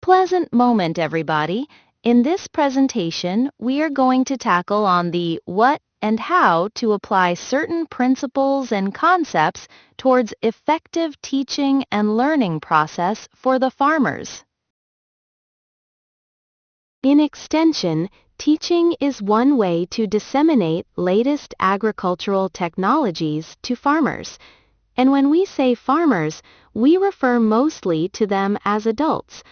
Pleasant moment, everybody. In this presentation, we are going to tackle on the what and how to apply certain principles and concepts towards effective teaching and learning process for the farmers. In extension, teaching is one way to disseminate latest agricultural technologies to farmers. And when we say farmers, we refer mostly to them as adults.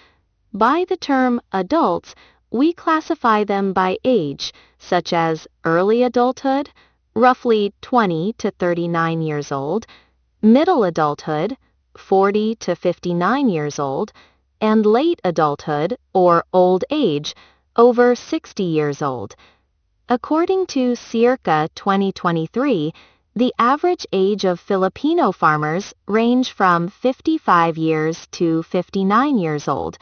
By the term adults, we classify them by age, such as early adulthood, roughly 20 to 39 years old, middle adulthood, 40 to 59 years old, and late adulthood, or old age, over 60 years old. According to circa 2023, the average age of Filipino farmers range from 55 years to 59 years old,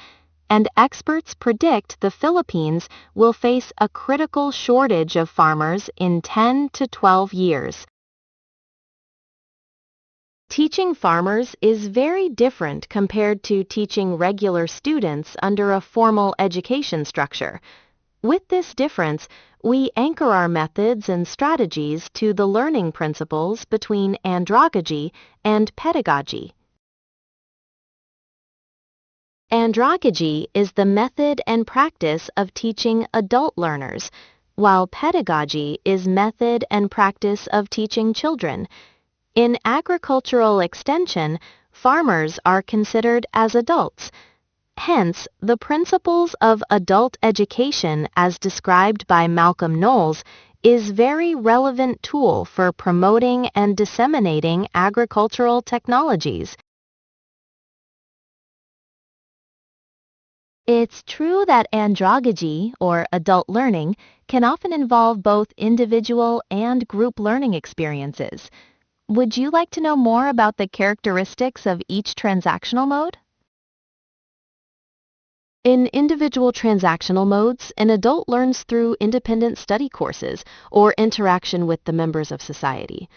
and experts predict the Philippines will face a critical shortage of farmers in 10 to 12 years. Teaching farmers is very different compared to teaching regular students under a formal education structure. With this difference, we anchor our methods and strategies to the learning principles between andragogy and pedagogy. Andragogy is the method and practice of teaching adult learners, while pedagogy is method and practice of teaching children. In agricultural extension, farmers are considered as adults. Hence, the principles of adult education as described by Malcolm Knowles is very relevant tool for promoting and disseminating agricultural technologies. It's true that andragogy, or adult learning, can often involve both individual and group learning experiences. Would you like to know more about the characteristics of each transactional mode? In individual transactional modes, an adult learns through independent study courses or interaction with the members of society.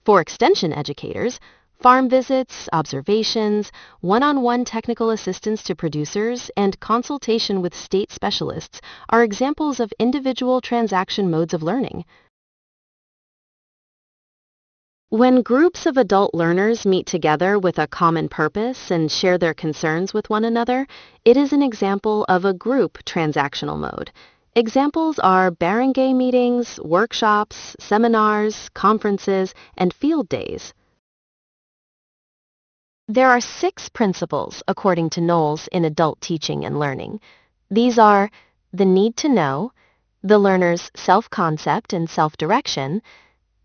For extension educators, farm visits, observations, one-on-one technical assistance to producers, and consultation with state specialists are examples of individual transaction modes of learning. When groups of adult learners meet together with a common purpose and share their concerns with one another, it is an example of a group transactional mode. Examples are barangay meetings, workshops, seminars, conferences, and field days. There are 6 principles, according to Knowles, in adult teaching and learning. These are the need to know, the learner's self-concept and self-direction,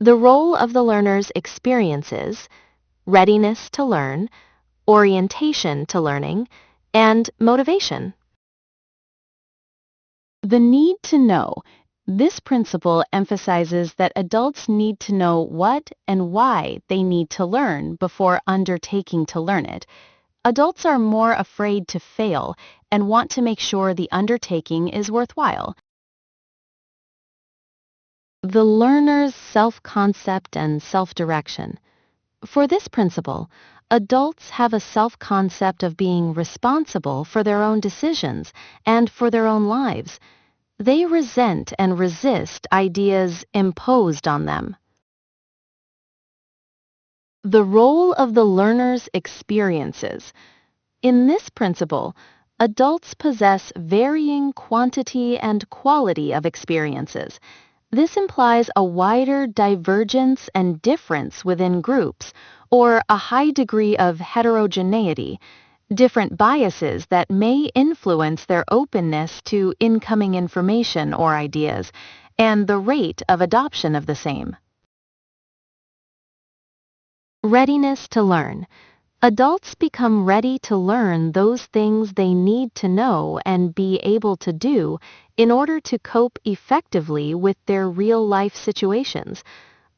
the role of the learner's experiences, readiness to learn, orientation to learning, and motivation. The need to know. This principle emphasizes that adults need to know what and why they need to learn before undertaking to learn it. Adults are more afraid to fail and want to make sure the undertaking is worthwhile. The learner's self-concept and self-direction. For this principle, adults have a self-concept of being responsible for their own decisions and for their own lives. They resent and resist ideas imposed on them. The role of the learner's experiences. In this principle, adults possess varying quantity and quality of experiences. This implies a wider divergence and difference within groups, or a high degree of heterogeneity, different biases that may influence their openness to incoming information or ideas, and the rate of adoption of the same. Readiness to learn. Adults become ready to learn those things they need to know and be able to do in order to cope effectively with their real-life situations.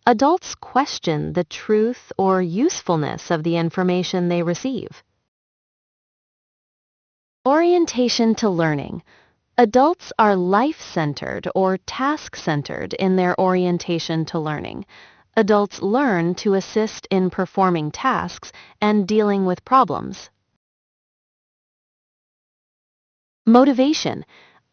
Adults question the truth or usefulness of the information they receive. Orientation to learning. Adults are life-centered or task-centered in their orientation to learning. Adults learn to assist in performing tasks and dealing with problems. Motivation.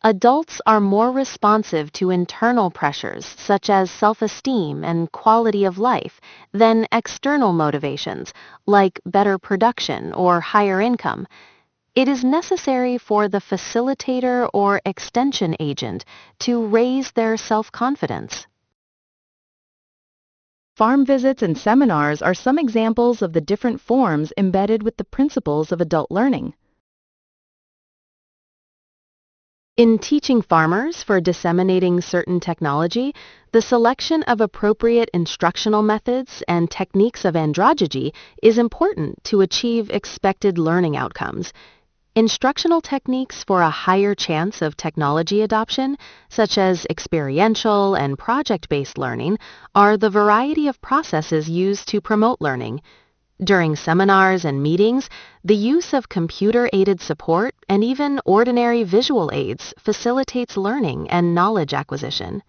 Adults are more responsive to internal pressures such as self-esteem and quality of life than external motivations like better production or higher income. It is necessary for the facilitator or extension agent to raise their self-confidence. Farm visits and seminars are some examples of the different forms embedded with the principles of adult learning. In teaching farmers for disseminating certain technology, the selection of appropriate instructional methods and techniques of andragogy is important to achieve expected learning outcomes. Instructional techniques for a higher chance of technology adoption, such as experiential and project-based learning, are the variety of processes used to promote learning. During seminars and meetings, the use of computer-aided support and even ordinary visual aids facilitates learning and knowledge acquisition.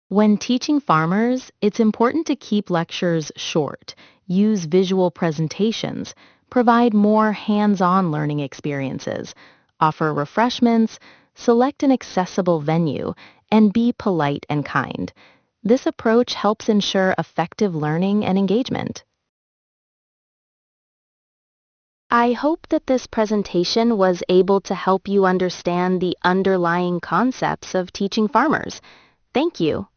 When teaching farmers, it's important to keep lectures short, use visual presentations, provide more hands-on learning experiences, offer refreshments, select an accessible venue, and be polite and kind. This approach helps ensure effective learning and engagement. I hope that this presentation was able to help you understand the underlying concepts of teaching farmers. Thank you.